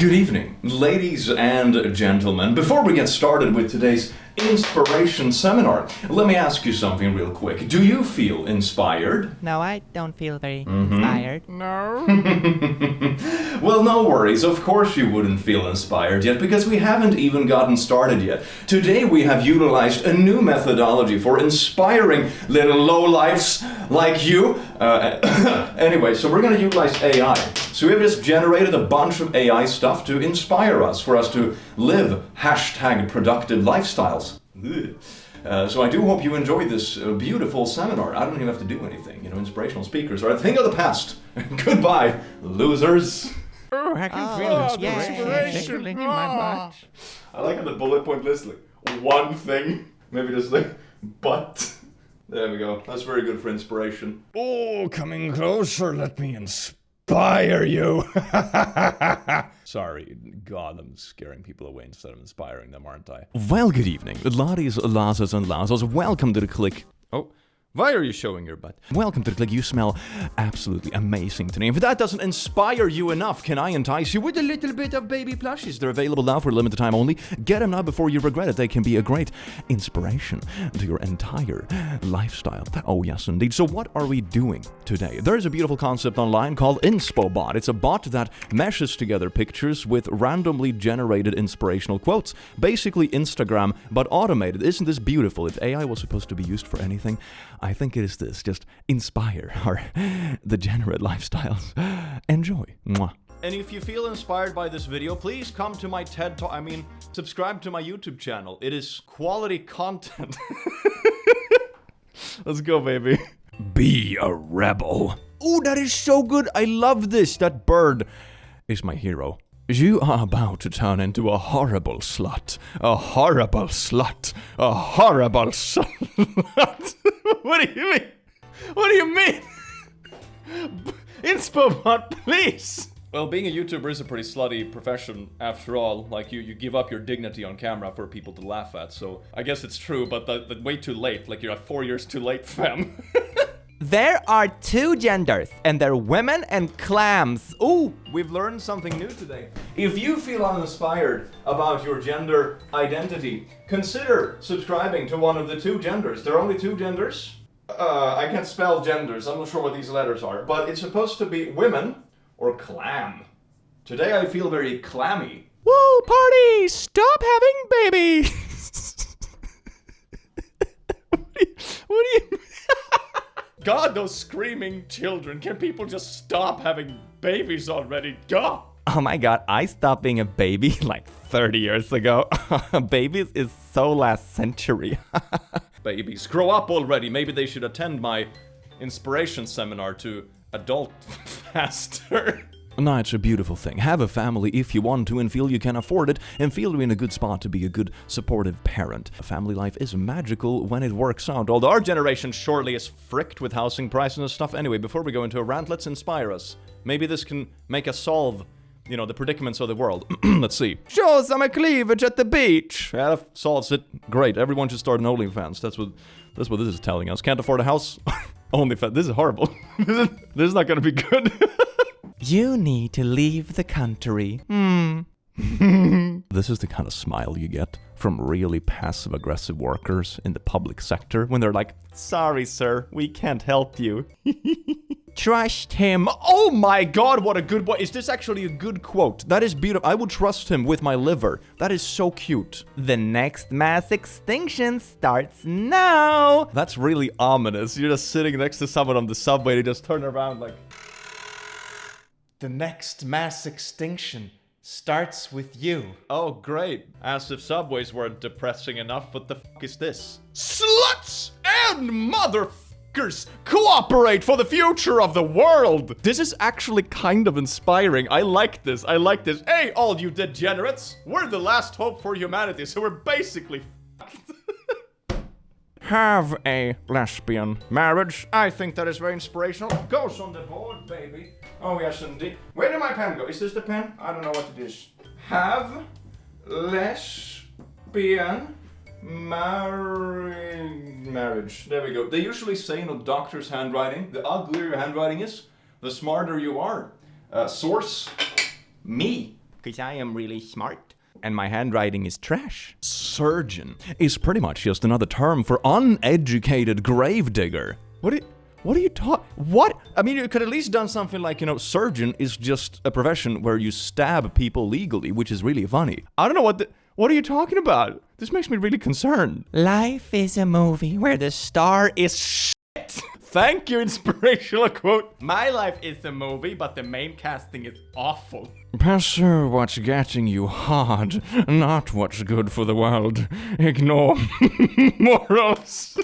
Good evening, ladies and gentlemen. Before we get started with today's inspiration seminar, let me ask you something real quick. Do you feel inspired? No, I don't feel very inspired. No. Well, no worries. Of course you wouldn't feel inspired yet, because we haven't even gotten started yet. Today we have utilized a new methodology for inspiring little lowlifes like you. Anyway, so we're going to utilize AI. So we have just generated a bunch of AI stuff to inspire us, for us to live #productive lifestyles. So I do hope you enjoyed this beautiful seminar. I don't even have to do anything. You know, inspirational speakers are a thing of the past. Goodbye, losers. Oh, I can feel inspiration in my butt. I like on the bullet point list, like, one thing. Maybe just like, but. There we go. That's very good for inspiration. Oh, coming closer, let me inspire you. Sorry, God, I'm scaring people away instead of inspiring them, aren't I? Well, good evening, laddies, lasses, and lasses. Welcome to the click. Oh, why are you showing your butt? Welcome to the click. You smell absolutely amazing today. If that doesn't inspire you enough, can I entice you with a little bit of baby plushies? They're available now for a limited time only. Get them now before you regret it. They can be a great inspiration to your entire lifestyle. Oh, yes, indeed. So what are we doing today? There's a beautiful concept online called Inspobot. It's a bot that meshes together pictures with randomly generated inspirational quotes. Basically Instagram, but automated. Isn't this beautiful? If AI was supposed to be used for anything, I think it is this. Just inspire our degenerate lifestyles. Enjoy. Mwah. And if you feel inspired by this video, please come to my TED Talk. Subscribe to my YouTube channel. It is quality content. Let's go, baby. Be a rebel. Oh, that is so good. I love this. That bird is my hero. You are about to turn into a horrible slut. A horrible slut. A horrible slut. What do you mean? What do you mean? Inspobot, please! Well, being a YouTuber is a pretty slutty profession after all. Like, you give up your dignity on camera for people to laugh at, so I guess it's true, but way too late. Like, you're 4 years too late, fam. There are two genders, and they're women and clams. Ooh, we've learned something new today. If you feel uninspired about your gender identity, consider subscribing to one of the two genders. There are only two genders. I can't spell genders, I'm not sure what these letters are, but it's supposed to be women or clam. Today I feel very clammy. Woo, party! Stop having babies! What do you God, those screaming children. Can people just stop having babies already? God! Oh my god, I stopped being a baby like 30 years ago. Babies is so last century. Babies, grow up already. Maybe they should attend my inspiration seminar to adult faster. No, it's a beautiful thing. Have a family if you want to and feel you can afford it, and feel you're in a good spot to be a good, supportive parent. A family life is magical when it works out, although our generation surely is fricked with housing prices and stuff. Anyway, before we go into a rant, let's inspire us. Maybe this can make us solve, you know, the predicaments of the world. Let's see. Show some cleavage at the beach. Yeah, that solves it. Great. Everyone should start an OnlyFans. That's what this is telling us. Can't afford a house? OnlyFans. This is horrible. This is not gonna be good. You need to leave the country. This is the kind of smile you get from really passive-aggressive workers in the public sector when they're like, sorry, sir, we can't help you. Trust him. Oh my god, what a good boy. Is this actually a good quote? That is beautiful. I would trust him with my liver. That is so cute. The next mass extinction starts now. That's really ominous. You're just sitting next to someone on the subway, they just turn around like... The next mass extinction starts with you. Oh, great. As if subways weren't depressing enough, what the fuck is this? Sluts and motherfuckers cooperate for the future of the world! This is actually kind of inspiring. I like this. I like this. Hey, all you degenerates! We're the last hope for humanity, so we're basically fucked. Have a lesbian marriage. I think that is very inspirational. Goes on the board, baby. Oh, yes, indeed. Where did my pen go? Is this the pen? I don't know what it is. Have lesbian marriage. There we go. They usually say in a doctor's handwriting, the uglier your handwriting is, the smarter you are. Source, me. because I am really smart. And my handwriting is trash. Surgeon is pretty much just another term for uneducated gravedigger. What are you talking? What? I mean, you could at least done something like, surgeon is just a profession where you stab people legally, which is really funny. I don't know what are you talking about? This makes me really concerned. Life is a movie where the star is shit. Thank you, inspirational quote. My life is a movie, but the main casting is awful. Pursue what's getting you hard, not what's good for the world. Ignore morals.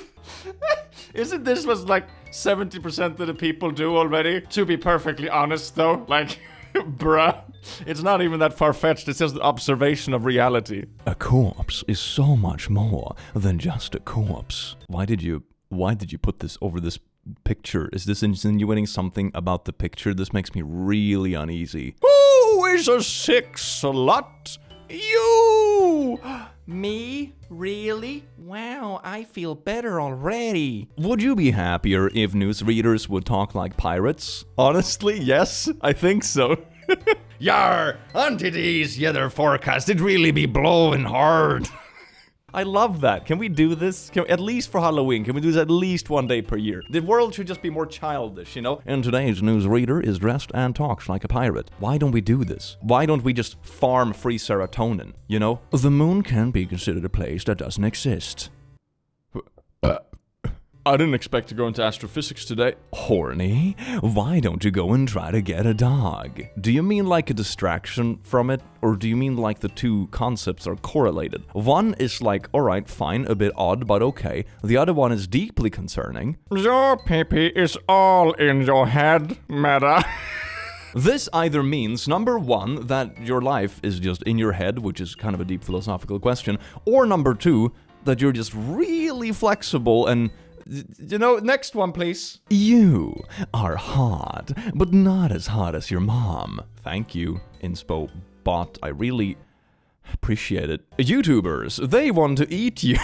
Isn't this what like 70% of the people do already? To be perfectly honest though, like, bruh, it's not even that far-fetched, it's just an observation of reality. A corpse is so much more than just a corpse. Why did you put this over this picture? Is this insinuating something about the picture? This makes me really uneasy. Who is a sick slut? You! Me? Really? Wow, I feel better already. Would you be happier if newsreaders would talk like pirates? Honestly, yes, I think so. Yar, onto these yeather forecast, it really be blowing hard. I love that. Can we do this? At least for Halloween, can we do this at least one day per year? The world should just be more childish, And today's newsreader is dressed and talks like a pirate. Why don't we do this? Why don't we just farm free serotonin, The moon can be considered a place that doesn't exist. I didn't expect to go into astrophysics today. Horny? Why don't you go and try to get a dog? Do you mean like a distraction from it? Or do you mean like the two concepts are correlated? One is like, alright, fine, a bit odd, but okay. The other one is deeply concerning. Your pee-pee is all in your head, meta. This either means, number one, that your life is just in your head, which is kind of a deep philosophical question, or number two, that you're just really flexible and... next one, please. You are hot, but not as hot as your mom. Thank you, Inspo Bot. I really appreciate it. YouTubers, they want to eat you.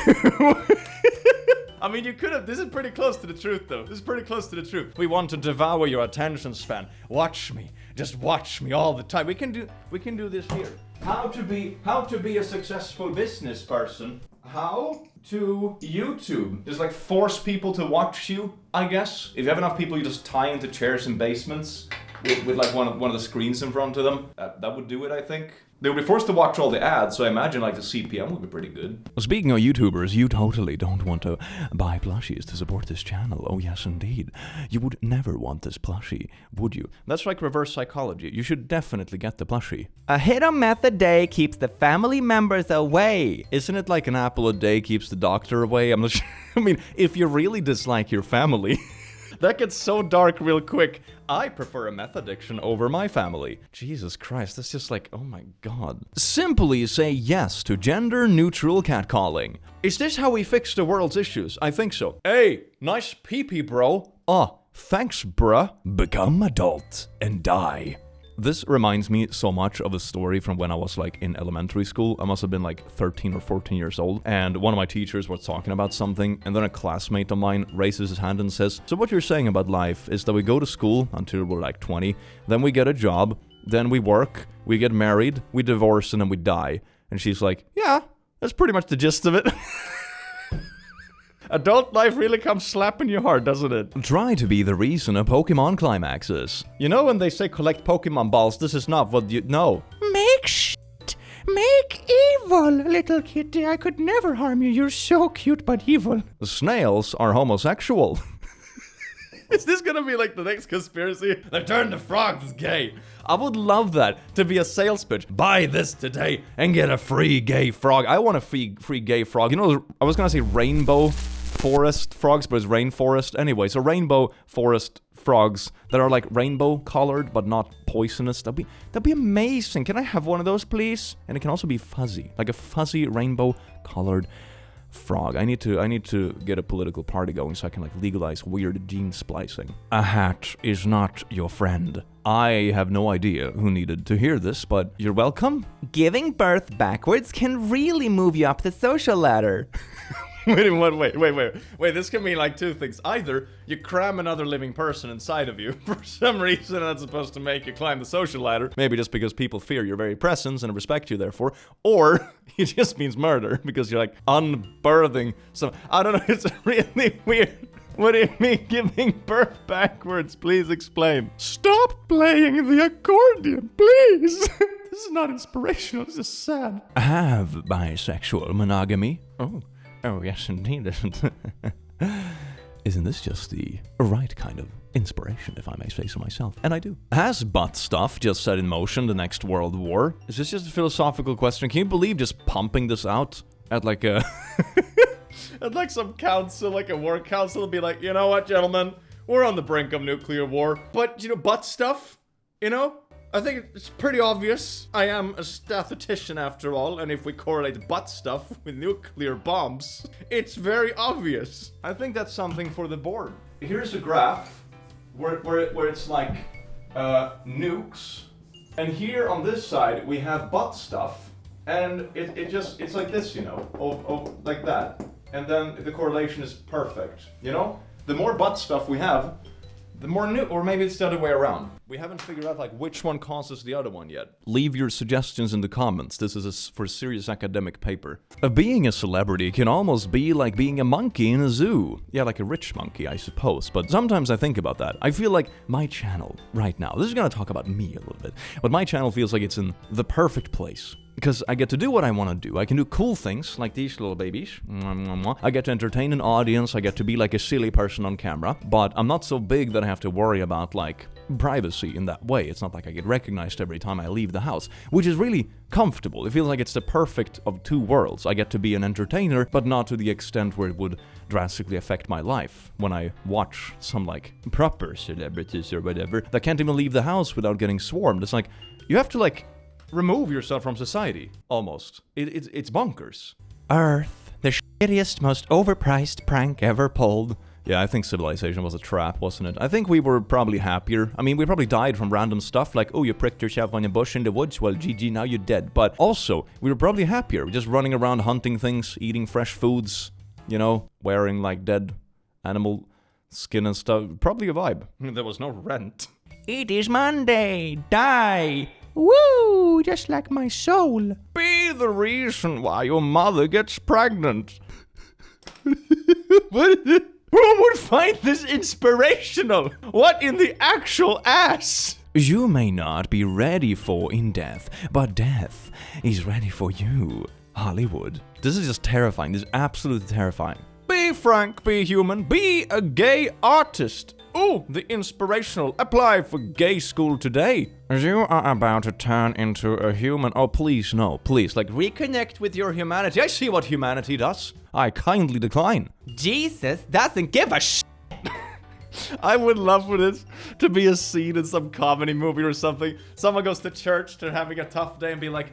I mean, you could have... This is pretty close to the truth, though. This is pretty close to the truth. We want to devour your attention span. Watch me. Just watch me all the time. We can do this here. How to be a successful business person. How to YouTube. Just like force people to watch you, I guess. If you have enough people, you just tie into chairs in basements with like one of the screens in front of them. That would do it, I think. They would be forced to watch all the ads, so I imagine like the CPM would be pretty good. Speaking of YouTubers, you totally don't want to buy plushies to support this channel. Oh yes, indeed. You would never want this plushie, would you? That's like reverse psychology. You should definitely get the plushie. A hit of meth a day keeps the family members away. Isn't it like an apple a day keeps the doctor away? I'm not sure. I mean, if you really dislike your family... That gets so dark real quick. I prefer a meth addiction over my family. Jesus Christ, that's just like, oh my god. Simply say yes to gender-neutral catcalling. Is this how we fix the world's issues? I think so. Hey, nice pee-pee, bro. Thanks, bruh. Become adult and die. This reminds me so much of a story from when I was like in elementary school. I must have been like 13 or 14 years old. And one of my teachers was talking about something. And then a classmate of mine raises his hand and says, so what you're saying about life is that we go to school until we're like 20. Then we get a job. Then we work. We get married. We divorce. And then we die. And she's like, yeah, that's pretty much the gist of it. Adult life really comes slapping you hard, doesn't it? Try to be the reason a Pokemon climaxes. You know when they say collect Pokemon balls, this is not what you know. Make shit. Make evil, little kitty. I could never harm you. You're so cute but evil. The snails are homosexual. Is this gonna be like the next conspiracy? They turned the frogs gay. I would love that to be a sales pitch. Buy this today and get a free gay frog. I want a free gay frog. You know, I was gonna say rainbow forest frogs, but it's rainforest. Anyway, so rainbow forest frogs that are like rainbow colored but not poisonous. That'd be amazing. Can I have one of those, please? And it can also be fuzzy, like a fuzzy rainbow colored frog. I need to get a political party going so I can like legalize weird gene splicing. A hat is not your friend. I have no idea who needed to hear this, but you're welcome. Giving birth backwards can really move you up the social ladder. Wait, in what way? Wait, this can mean like two things. Either you cram another living person inside of you for some reason that's supposed to make you climb the social ladder, maybe just because people fear your very presence and respect you therefore, or it just means murder because you're like unbirthing some, I don't know, it's really weird. What do you mean giving birth backwards? Please explain. Stop playing the accordion, please. This is not inspirational, this is sad. Have bisexual monogamy? Oh yes indeed, Isn't this just the right kind of inspiration, if I may say so myself? And I do. Has butt stuff just set in motion the next world war? Is this just a philosophical question? Can you believe just pumping this out at like a... At like some council, like a war council, will be like, you know what, gentlemen? We're on the brink of nuclear war. But, you know, butt stuff, you know? I think it's pretty obvious. I am a statistician after all, and if we correlate butt stuff with nuclear bombs, it's very obvious. I think that's something for the board. Here's a graph where it's like nukes, and here on this side we have butt stuff, and it's like this, you know, like that. And then the correlation is perfect, you know? The more butt stuff we have, the more or maybe it's the other way around. We haven't figured out like which one causes the other one yet. Leave your suggestions in the comments. This is for a serious academic paper. Being a celebrity can almost be like being a monkey in a zoo. Yeah, like a rich monkey, I suppose. But sometimes I think about that. I feel like my channel right now, this is gonna talk about me a little bit, but my channel feels like it's in the perfect place. Because I get to do what I want to do. I can do cool things, like these little babies. I get to entertain an audience, I get to be like a silly person on camera. But I'm not so big that I have to worry about, like, privacy in that way. It's not like I get recognized every time I leave the house, which is really comfortable. It feels like it's the perfect of two worlds. I get to be an entertainer, but not to the extent where it would drastically affect my life when I watch some, like, proper celebrities or whatever that can't even leave the house without getting swarmed. It's like, you have to, like, remove yourself from society, almost. It's bonkers. Earth, the shittiest, most overpriced prank ever pulled. Yeah, I think civilization was a trap, wasn't it? I think we were probably happier. I mean, we probably died from random stuff like, oh, you pricked yourself on a bush in the woods, well, GG, now you're dead. But also, we were probably happier, just running around hunting things, eating fresh foods, you know, wearing like dead animal skin and stuff. Probably a vibe. There was no rent. It is Monday, die! Woo! Just like my soul. Be the reason why your mother gets pregnant. What is it? Who would find this inspirational? What in the actual ass? You may not be ready for in death, but death is ready for you. Hollywood. This is just terrifying. This is absolutely terrifying. Be frank, be human, be a gay artist. Ooh, the inspirational. Apply for gay school today. You are about to turn into a human. Oh, please, no, please. Like, reconnect with your humanity. I see what humanity does. I kindly decline. Jesus doesn't give a shit. I would love for this to be a scene in some comedy movie or something. Someone goes to church, they're having a tough day and be like,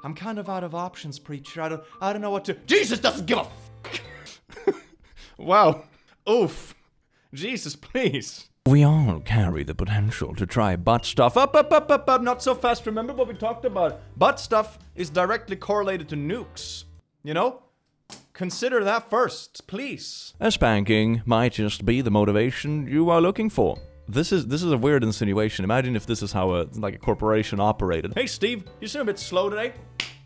I'm kind of out of options, preacher. I don't know what to... Jesus doesn't give a f***. Wow. Oof. Jesus, please. We all carry the potential to try butt stuff. Up, not so fast. Remember what we talked about. Butt stuff is directly correlated to nukes. You know? Consider that first, please. A spanking might just be the motivation you are looking for. This is a weird insinuation. Imagine if this is how a corporation operated. Hey, Steve, you seem a bit slow today.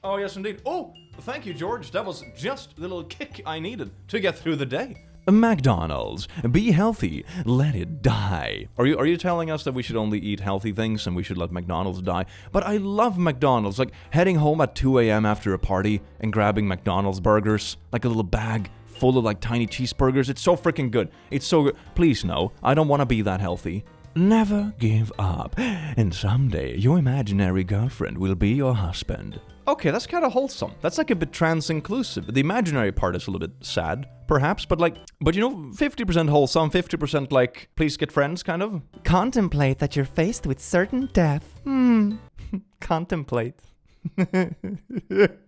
Oh, yes, indeed. Oh, thank you, George. That was just the little kick I needed to get through the day. McDonald's. Be healthy. Let it die. Are you telling us that we should only eat healthy things and we should let McDonald's die? But I love McDonald's. Like heading home at 2 a.m. after a party and grabbing McDonald's burgers. Like a little bag full of like tiny cheeseburgers. It's so freaking good. It's so good. Please no, I don't want to be that healthy. Never give up. And someday your imaginary girlfriend will be your husband. Okay, that's kind of wholesome. That's like a bit trans-inclusive. The imaginary part is a little bit sad, perhaps, but you know, 50% wholesome, 50% like, please get friends, kind of. Contemplate that you're faced with certain death. Contemplate.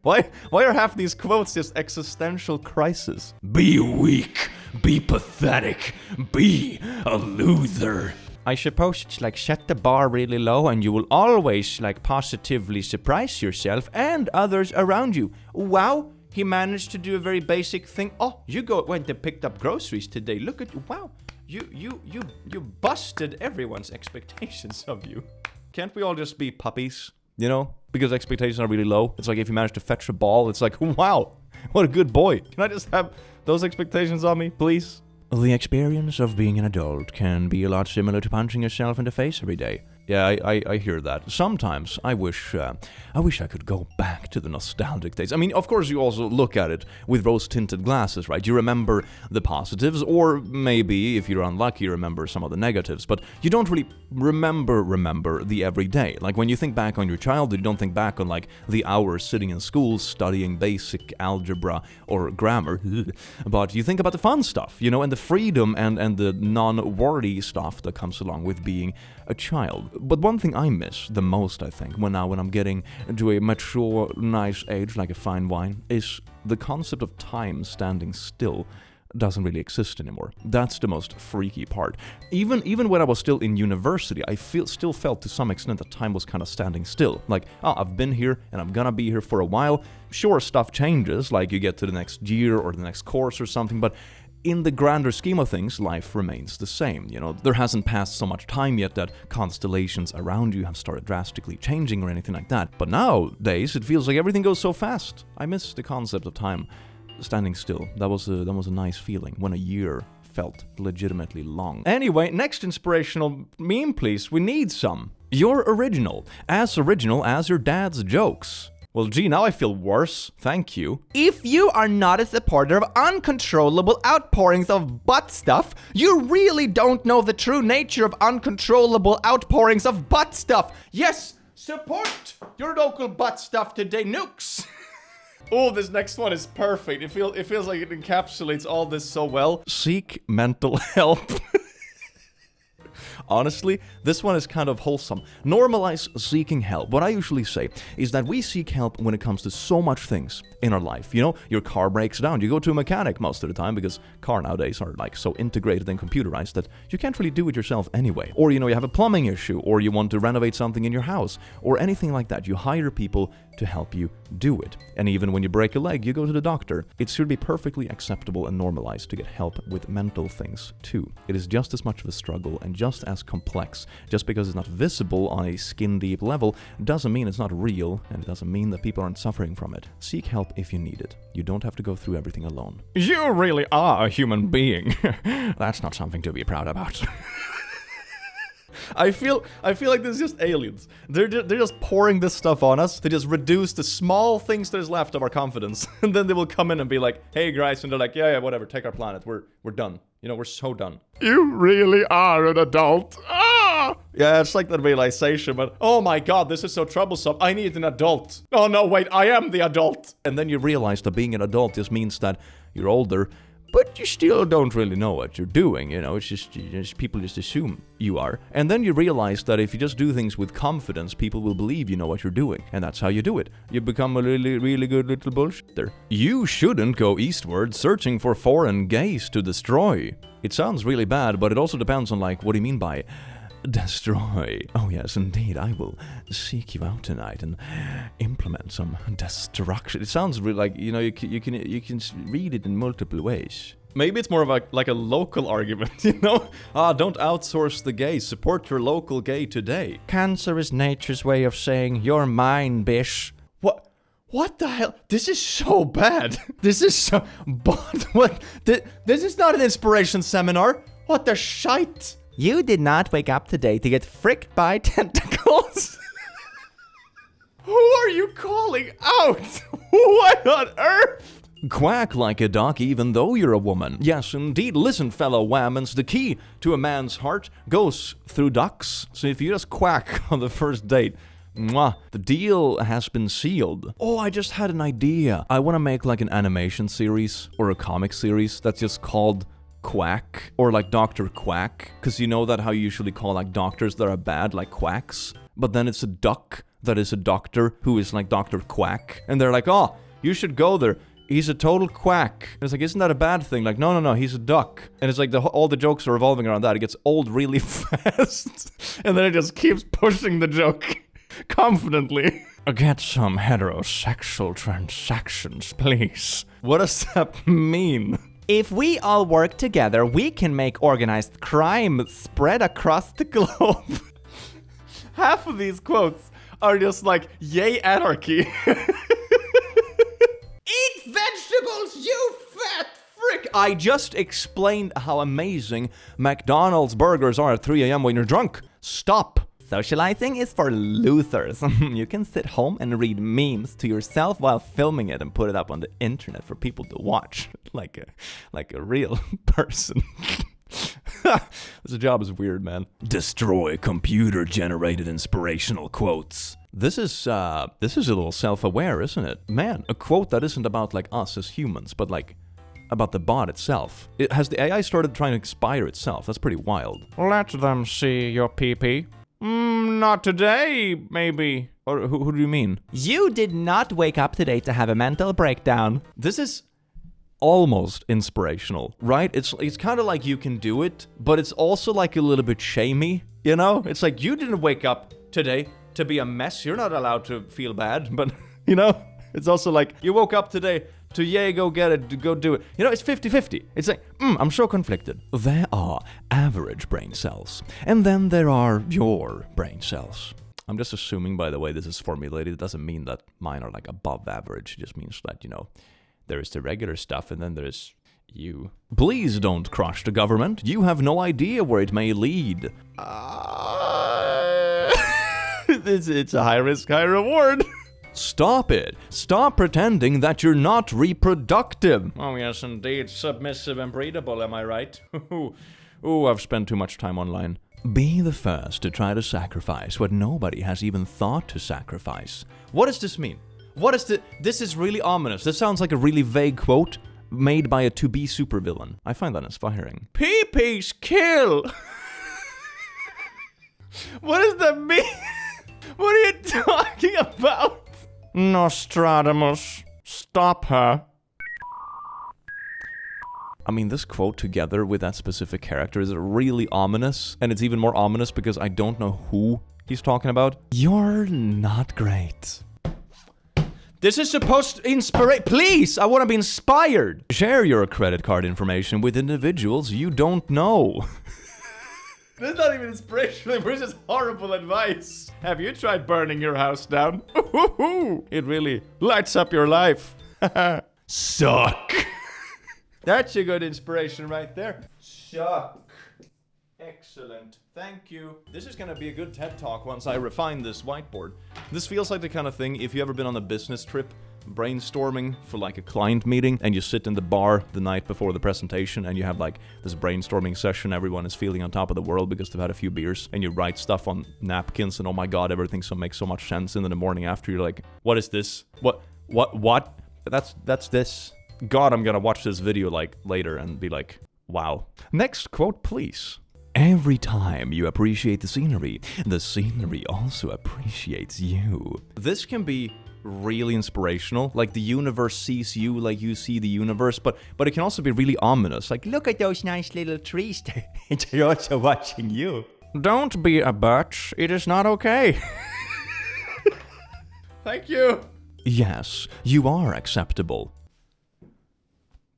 Why are half these quotes just existential crisis? Be weak, be pathetic, be a loser. I suppose it's like set the bar really low and you will always like positively surprise yourself and others around you. Wow, he managed to do a very basic thing. Oh, you went and picked up groceries today. Look at you. Wow. You busted everyone's expectations of you. Can't we all just be puppies? You know? Because expectations are really low. It's like if you manage to fetch a ball, it's like, wow, what a good boy. Can I just have those expectations on me, please? The experience of being an adult can be a lot similar to punching yourself in the face every day. Yeah, I hear that. Sometimes I wish I could go back to the nostalgic days. I mean, of course you also look at it with rose-tinted glasses, right? You remember the positives, or maybe, if you're unlucky, you remember some of the negatives, but you don't really remember the everyday. Like, when you think back on your childhood, you don't think back on, like, the hours sitting in school studying basic algebra or grammar, but you think about the fun stuff, you know, and the freedom and the non-worry stuff that comes along with being a child. But one thing I miss the most, I think, when I'm getting to a mature, nice age, like a fine wine, is the concept of time standing still doesn't really exist anymore. That's the most freaky part. Even when I was still in university, I still felt to some extent that time was kind of standing still. Like, oh, I've been here and I'm gonna be here for a while. Sure, stuff changes, like you get to the next year or the next course or something, but in the grander scheme of things, life remains the same. You know, there hasn't passed so much time yet that constellations around you have started drastically changing or anything like that. But nowadays, it feels like everything goes so fast. I miss the concept of time standing still. That was a nice feeling when a year felt legitimately long. Anyway, next inspirational meme, please. We need some. You're original as your dad's jokes. Well, gee, now I feel worse. Thank you. If you are not a supporter of uncontrollable outpourings of butt stuff, you really don't know the true nature of uncontrollable outpourings of butt stuff. Yes, support your local butt stuff today, nukes. Oh, this next one is perfect. It feels like it encapsulates all this so well. Seek mental help. Honestly, this one is kind of wholesome. Normalize seeking help. What I usually say is that we seek help when it comes to so much things in our life. You know, your car breaks down. You go to a mechanic most of the time because cars nowadays are like so integrated and computerized that you can't really do it yourself anyway. Or, you know, you have a plumbing issue, or you want to renovate something in your house, or anything like that. You hire people to help you do it. And even when you break a leg, you go to the doctor. It should be perfectly acceptable and normalized to get help with mental things too. It is just as much of a struggle and just as complex. Just because it's not visible on a skin-deep level doesn't mean it's not real, and it doesn't mean that people aren't suffering from it. Seek help if you need it. You don't have to go through everything alone. You really are a human being. That's not something to be proud about. I feel like this is just aliens. They're just pouring this stuff on us to just reduce the small things that is left of our confidence. And then they will come in and be like, hey guys, and they're like, yeah, whatever, take our planet. We're done. You know, we're so done. You really are an adult. Ah! Yeah, it's like that realization, but oh my god, this is so troublesome. I need an adult. Oh no, wait, I am the adult. And then you realize that being an adult just means that you're older, but you still don't really know what you're doing, you know, it's just people just assume you are. And then you realize that if you just do things with confidence, people will believe you know what you're doing. And that's how you do it. You become a really good little bullshitter. You shouldn't go eastward searching for foreign gays to destroy. It sounds really bad, but it also depends on, like, what do you mean by destroy? Oh yes, indeed, I will seek you out tonight and implement some destruction. It sounds really like, you know, you can read it in multiple ways. Maybe it's more of a local argument, you know? Don't outsource the gay, support your local gay today. Cancer is nature's way of saying, you're mine, bish. What the hell? This is so bad. This is so... But what? This is not an inspiration seminar. What the shite? You did not wake up today to get fricked by tentacles. Who are you calling out? What on earth? Quack like a duck even though you're a woman. Yes, indeed. Listen, fellow whammons, the key to a man's heart goes through ducks. So if you just quack on the first date, mwah, the deal has been sealed. Oh, I just had an idea. I want to make like an animation series or a comic series that's just called Quack, or like Dr. Quack, because you know that how you usually call like doctors that are bad, like quacks, but then it's a duck that is a doctor who is like Dr. Quack, and they're like, oh, you should go there. He's a total quack. And it's like, isn't that a bad thing? Like, no, he's a duck. And it's like all the jokes are revolving around that. It gets old really fast, and then it just keeps pushing the joke confidently. Get some heterosexual transactions, please. What does that mean? If we all work together, we can make organized crime spread across the globe. Half of these quotes are just like, yay, anarchy. Eat vegetables, you fat frick! I just explained how amazing McDonald's burgers are at 3 a.m. when you're drunk. Stop. Socializing is for losers. You can sit home and read memes to yourself while filming it and put it up on the internet for people to watch. Like a real person. This job is weird, man. Destroy computer-generated inspirational quotes. This is a little self-aware, isn't it? Man, a quote that isn't about like us as humans, but like about the bot itself. Has the AI started trying to inspire itself? That's pretty wild. Let them see your pee-pee. Not today, maybe. Or who do you mean? You did not wake up today to have a mental breakdown. This is almost inspirational, right? It's kind of like you can do it, but it's also like a little bit shamey, you know? It's like you didn't wake up today to be a mess. You're not allowed to feel bad, but, you know? It's also like you woke up today to, yay, go get it, go do it. You know, it's 50-50. It's like, I'm so conflicted. There are average brain cells, and then there are your brain cells. I'm just assuming, by the way, this is formulated. It doesn't mean that mine are like above average. It just means that, you know, there is the regular stuff, and then there's you. Please don't crush the government. You have no idea where it may lead. It's a high risk, high reward. Stop it. Stop pretending that you're not reproductive. Oh, yes, indeed. Submissive and breedable, am I right? Ooh, I've spent too much time online. Be the first to try to sacrifice what nobody has even thought to sacrifice. What does this mean? This is really ominous. This sounds like a really vague quote made by a to-be supervillain. I find that inspiring. Pee-pees kill! What does that mean? What are you talking about? Nostradamus, stop her. I mean, this quote together with that specific character is really ominous, and it's even more ominous because I don't know who he's talking about. You're not great. This is supposed to inspire. Please, I want to be inspired. Share your credit card information with individuals you don't know. That's not even inspirational, it's just horrible advice. Have you tried burning your house down? It really lights up your life. Suck. That's a good inspiration right there. Suck. Excellent. Thank you. This is gonna be a good TED Talk once I refine this whiteboard. This feels like the kind of thing, if you ever been on a business trip, brainstorming for like a client meeting, and you sit in the bar the night before the presentation and you have like this brainstorming session, everyone is feeling on top of the world because they've had a few beers, and you write stuff on napkins and oh my god, everything makes so much sense, and then the morning after you're like, what is this? What? That's this. God, I'm gonna watch this video like later and be like, wow. Next quote, please. Every time you appreciate the scenery also appreciates you. This can be really inspirational, like the universe sees you like you see the universe, but it can also be really ominous, like look at those nice little trees, they're also watching you. Don't be a bitch, it is not okay. Thank you. Yes, you are acceptable.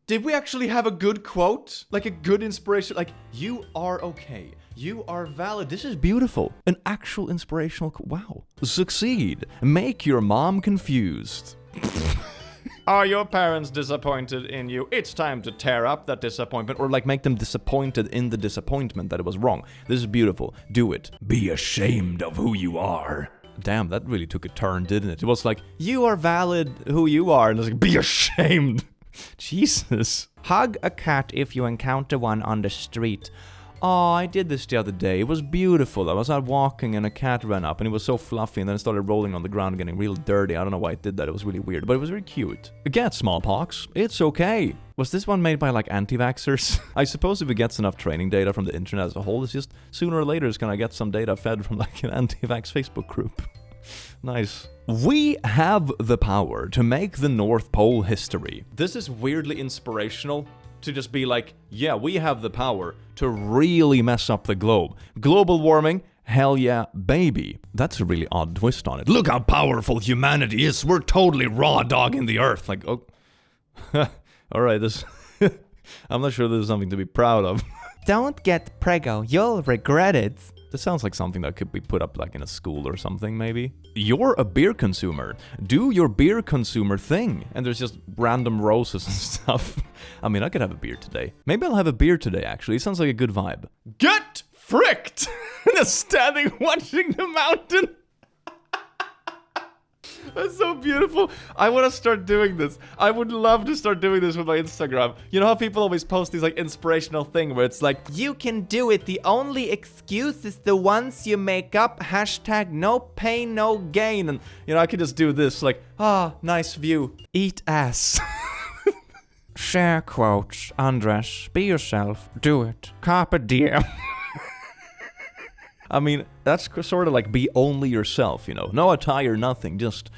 Did we actually have a good quote? Like a good inspiration? Like, you are okay. You are valid. This is beautiful. An actual inspirational wow. Succeed. Make your mom confused. Are your parents disappointed in you? It's time to tear up that disappointment. Or like make them disappointed in the disappointment that it was wrong. This is beautiful. Do it. Be ashamed of who you are. Damn, that really took a turn, didn't it? It was like, you are valid who you are. And it's like, be ashamed. Jesus. Hug a cat if you encounter one on the street. Oh, I did this the other day. It was beautiful. I was out walking and a cat ran up and it was so fluffy and then it started rolling on the ground getting real dirty. I don't know why it did that. It was really weird, but it was very cute. Get smallpox. It's okay. Was this one made by like anti-vaxxers? I suppose if it gets enough training data from the internet as a whole, it's just sooner or later it's gonna get some data fed from like an anti-vax Facebook group. Nice. We have the power to make the North Pole history. This is weirdly inspirational to just be like, yeah, we have the power to really mess up the globe. Global warming hell yeah, baby. That's a really odd twist on it. Look how powerful humanity is. We're totally raw dogging the earth. Like, oh, alright, this, I'm not sure this is something to be proud of. Don't get preggo, you'll regret it. This sounds like something that could be put up like in a school or something, maybe. You're a beer consumer. Do your beer consumer thing. And there's just random roses and stuff. I mean, I could have a beer today. Maybe I'll have a beer today, actually. It sounds like a good vibe. Get fricked! Just standing watching the mountain. That's so beautiful. I want to start doing this. I would love to start doing this with my Instagram. You know how people always post these like inspirational thing where it's like, You can do it. The only excuse is the ones you make up. Hashtag no pain, no gain. and you know, I could just do this like, nice view. Eat ass. Share quotes. Andres, be yourself. Do it. Carpe diem. I mean, that's sort of like be only yourself, you know. No attire, nothing, just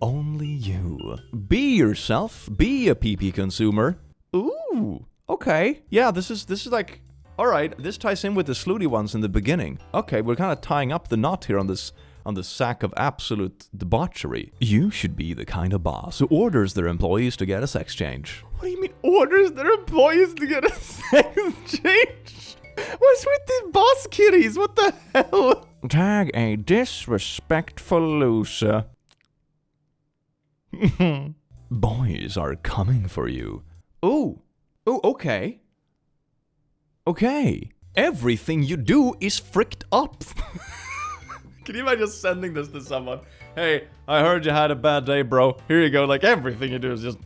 only you. Be yourself, be a PP consumer. Ooh, okay. Yeah, this is like, all right, this ties in with the slutty ones in the beginning. Okay, we're kind of tying up the knot here on this sack of absolute debauchery. You should be the kind of boss who orders their employees to get a sex change. What do you mean orders their employees to get a sex change? What's with these boss kitties? What the hell? Tag a disrespectful loser. Boys are coming for you. Ooh, okay. Okay. Everything you do is fricked up. Can you imagine just sending this to someone? Hey, I heard you had a bad day, bro. Here you go. Like, everything you do is just,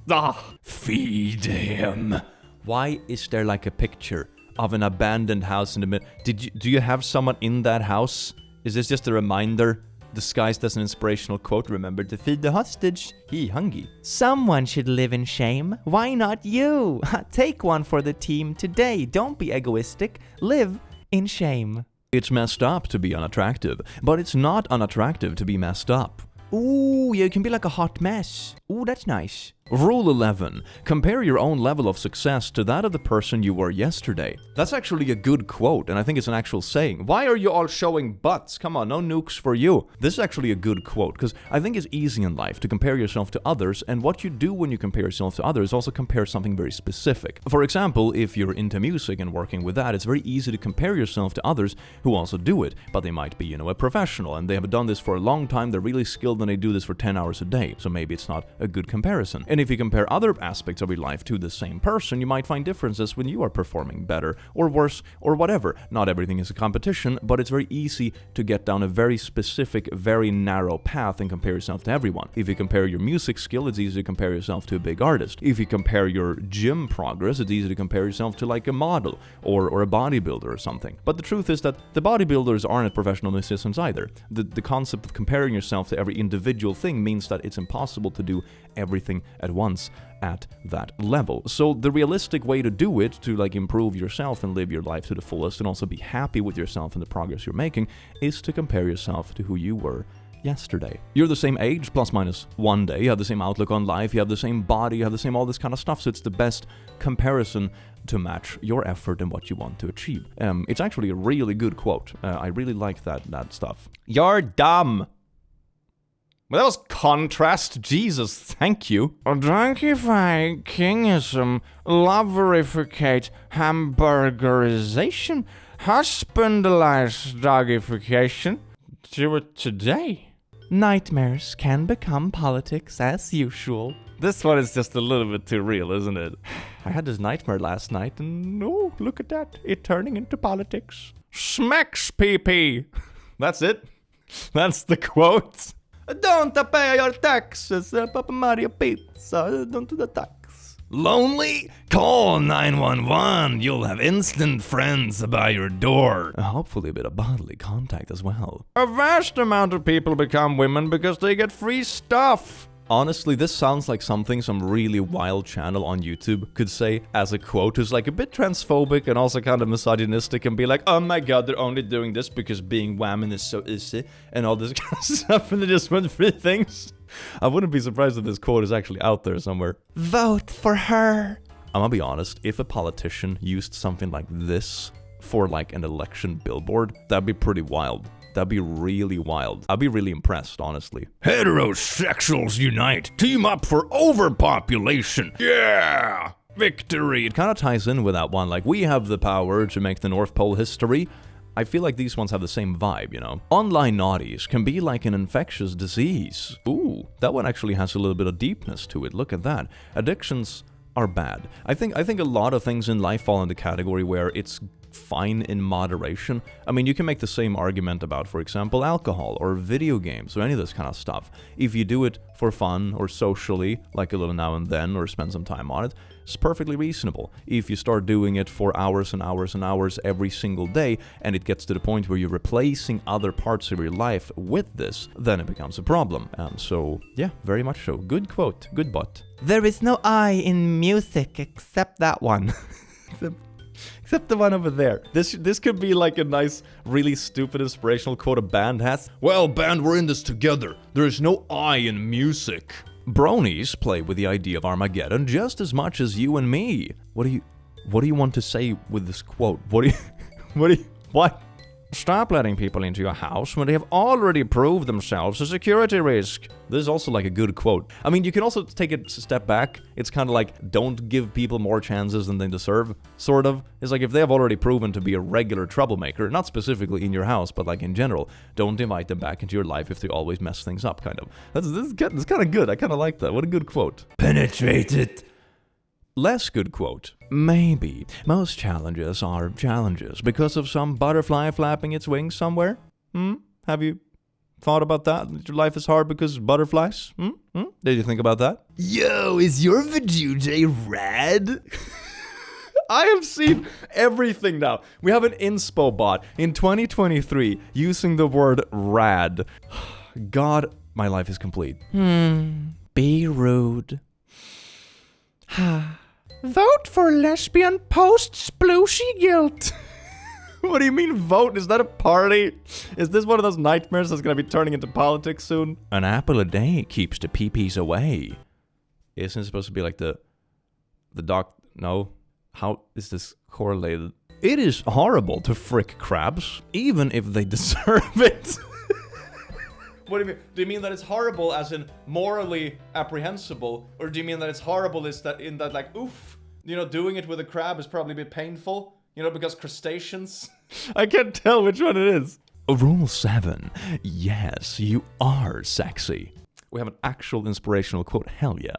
Feed him. Why is there like a picture of an abandoned house in the middle? Do you have someone in that house? Is this just a reminder disguised as an inspirational quote? Remember to feed the hostage. He hungry. Someone should live in shame. Why not you? Take one for the team today. Don't be egoistic. Live in shame. It's messed up to be unattractive, but it's not unattractive to be messed up. Ooh, you can be like a hot mess. Ooh, that's nice. Rule 11. Compare your own level of success to that of the person you were yesterday. That's actually a good quote, and I think it's an actual saying. Why are you all showing butts? Come on, no nukes for you. This is actually a good quote, because I think it's easy in life to compare yourself to others, and what you do when you compare yourself to others also compare something very specific. For example, if you're into music and working with that, it's very easy to compare yourself to others who also do it, but they might be, you know, a professional, and they have done this for a long time, they're really skilled, and they do this for 10 hours a day, so maybe it's not a good comparison. And if you compare other aspects of your life to the same person, you might find differences when you are performing better or worse or whatever. Not everything is a competition, but it's very easy to get down a very specific, very narrow path and compare yourself to everyone. If you compare your music skill, it's easy to compare yourself to a big artist. If you compare your gym progress, it's easy to compare yourself to like a model or a bodybuilder or something. But the truth is that the bodybuilders aren't professional musicians either. The concept of comparing yourself to every individual thing means that it's impossible to do everything at once at that level. So the realistic way to do it, to like improve yourself and live your life to the fullest and also be happy with yourself and the progress you're making, is to compare yourself to who you were yesterday. You're the same age, plus minus 1 day, you have the same outlook on life, you have the same body, you have the same all this kind of stuff, so it's the best comparison to match your effort and what you want to achieve. It's actually a really good quote. I really like that stuff. You're dumb. Well, that was contrast. Jesus, thank you. Drunkify, kingism, loverificate, hamburgerization, husbandalized dogification. Do it today. Nightmares can become politics as usual. This one is just a little bit too real, isn't it? I had this nightmare last night and oh, look at that. It turning into politics. Smacks PP. That's it. That's the quote. Don't pay your taxes, Papa Mario Pizza, don't do the tax. Lonely? Call 911. You'll have instant friends by your door. Hopefully a bit of bodily contact as well. A vast amount of people become women because they get free stuff. Honestly, this sounds like something some really wild channel on YouTube could say as a quote, who's like a bit transphobic and also kind of misogynistic and be like, oh my god, they're only doing this because being woman is so easy and all this kind of stuff, and they just want free things. I wouldn't be surprised if this quote is actually out there somewhere. Vote for her. I'm gonna be honest, if a politician used something like this for like an election billboard, that'd be pretty wild. That'd be really wild. I'd be really impressed, honestly. Heterosexuals unite! Team up for overpopulation! Yeah! Victory! It kind of ties in with that one, like, we have the power to make the North Pole history. I feel like these ones have the same vibe, you know? Online naughties can be like an infectious disease. Ooh, that one actually has a little bit of deepness to it. Look at that. Addictions are bad. I think a lot of things in life fall in the category where it's fine in moderation. I mean, you can make the same argument about, for example, alcohol or video games or any of this kind of stuff. If you do it for fun or socially, like a little now and then, or spend some time on it, it's perfectly reasonable. If you start doing it for hours and hours and hours every single day, and it gets to the point where you're replacing other parts of your life with this, then it becomes a problem. So, yeah, very much so. Good quote. Good bot. There is no I in music except that one. Except the one over there. This could be like a nice, really stupid inspirational quote a band has. Well, band, we're in this together. There is no I in music. Bronies play with the idea of Armageddon just as much as you and me. What do you want to say with this quote? What? Stop letting people into your house when they have already proved themselves a security risk. This is also like a good quote. I mean, you can also take it a step back. It's kind of like, don't give people more chances than they deserve, sort of. It's like, if they have already proven to be a regular troublemaker, not specifically in your house, but like in general, don't invite them back into your life if they always mess things up, kind of. This is kind of good. I kind of like that. What a good quote. Penetrated. Less good quote. Maybe. Most challenges are challenges because of some butterfly flapping its wings somewhere. Have you thought about that? Your life is hard because of butterflies? Did you think about that? Yo, is your vajuje rad? I have seen everything now. We have an inspo bot in 2023 using the word rad. God, my life is complete. Be rude. Vote for lesbian post-splooshy guilt. What do you mean vote? Is that a party? Is this one of those nightmares that's gonna be turning into politics soon? An apple a day keeps the pee-pees away. Isn't it supposed to be like the doc? No. How is this correlated? It is horrible to frick crabs, even if they deserve it. What do you mean? Do you mean that it's horrible as in morally apprehensible? Or do you mean that it's horrible is that in that like, oof, you know, doing it with a crab is probably a bit painful? You know, because crustaceans? I can't tell which one it is. Rule 7. Yes, you are sexy. We have an actual inspirational quote. Hell yeah.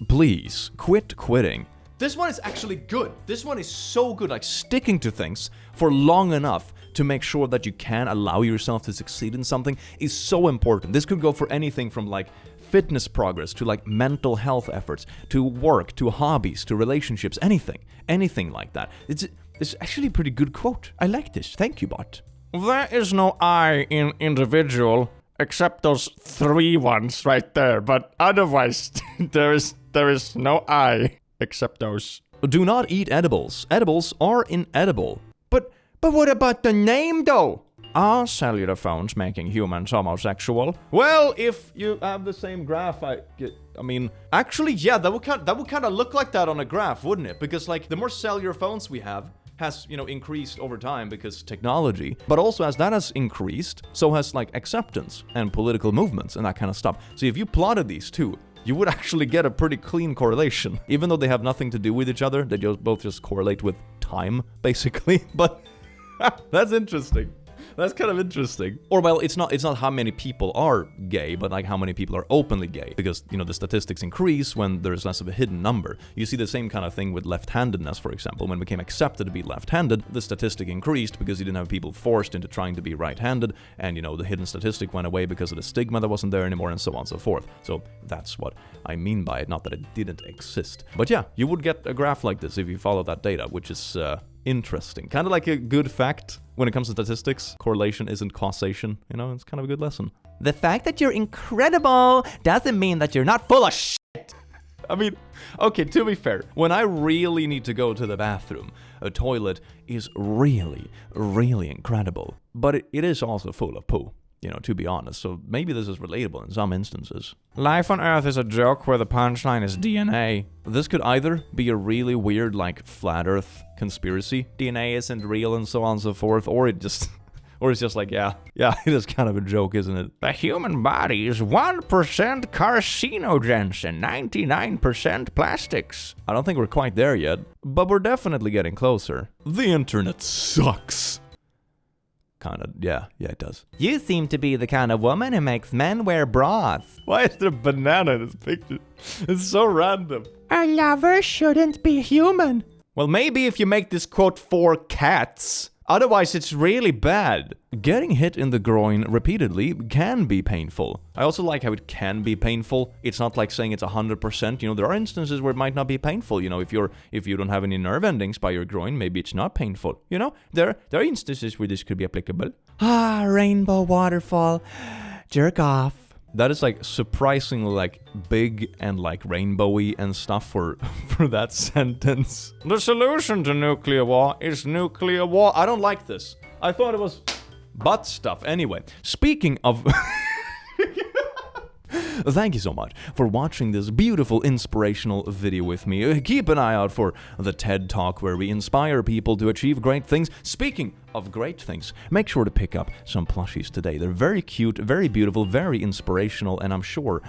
Please, quit quitting. This one is actually good. This one is so good. Like, sticking to things for long enough to make sure that you can allow yourself to succeed in something is so important. This could go for anything from like fitness progress to like mental health efforts to work to hobbies to relationships, anything like that. It's actually a pretty good quote. I like this. Thank you, bot. There is no I in individual except those 3 ones right there, but otherwise there is no I except those. Do not eat edibles. Edibles are inedible. But what about the name though? Are cellular phones making humans homosexual? Well, if you have the same graph, I mean, actually, yeah, that would kind of look like that on a graph, wouldn't it? Because like the more cellular phones we have has, you know, increased over time because technology, but also as that has increased, so has like acceptance and political movements and that kind of stuff. So if you plotted these two, you would actually get a pretty clean correlation. Even though they have nothing to do with each other, they both just correlate with time, basically. But that's interesting. That's kind of interesting. Or, well, it's not how many people are gay, but like how many people are openly gay. Because, you know, the statistics increase when there's less of a hidden number. You see the same kind of thing with left-handedness, for example. When it became accepted to be left-handed, the statistic increased because you didn't have people forced into trying to be right-handed. And, you know, the hidden statistic went away because of the stigma that wasn't there anymore and so on and so forth. So that's what I mean by it. Not that it didn't exist. But yeah, you would get a graph like this if you follow that data, which is interesting. Kind of like a good fact when it comes to statistics. Correlation isn't causation. You know, it's kind of a good lesson. The fact that you're incredible doesn't mean that you're not full of shit. I mean, okay, to be fair, when I really need to go to the bathroom, a toilet is really, really incredible. But it is also full of poo. you know, to be honest. So maybe this is relatable in some instances. Life on Earth is a joke where the punchline is DNA. This could either be a really weird, like, flat Earth conspiracy, DNA isn't real and so on and so forth, or it just... Or it's just like, yeah, it is kind of a joke, isn't it? The human body is 1% carcinogens and 99% plastics. I don't think we're quite there yet, but we're definitely getting closer. The internet sucks. Kinda, yeah, it does. You seem to be the kind of woman who makes men wear bras. Why is there a banana in this picture? It's so random. A lover shouldn't be human. Well, maybe if you make this quote for cats. Otherwise, it's really bad. Getting hit in the groin repeatedly can be painful. I also like how it can be painful. It's not like saying it's 100%. You know, there are instances where it might not be painful. You know, if you don't have any nerve endings by your groin, maybe it's not painful. You know, there are instances where this could be applicable. Ah, rainbow waterfall. Jerk off. That is like surprisingly like big and like rainbowy and stuff for that sentence. The solution to nuclear war is nuclear war. I don't like this. I thought it was butt stuff. Anyway, speaking of... Thank you so much for watching this beautiful inspirational video with me. Keep an eye out for the TED Talk where we inspire people to achieve great things. Speaking of great things, make sure to pick up some plushies today. They're very cute, very beautiful, very inspirational, and I'm sure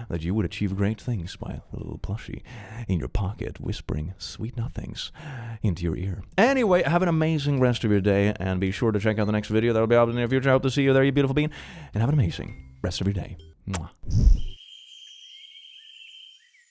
that you would achieve great things by a little plushie in your pocket, whispering sweet nothings into your ear. Anyway, have an amazing rest of your day, and be sure to check out the next video that'll be out in the near future. I hope to see you there, you beautiful being, and have an amazing rest of your day. Mwah.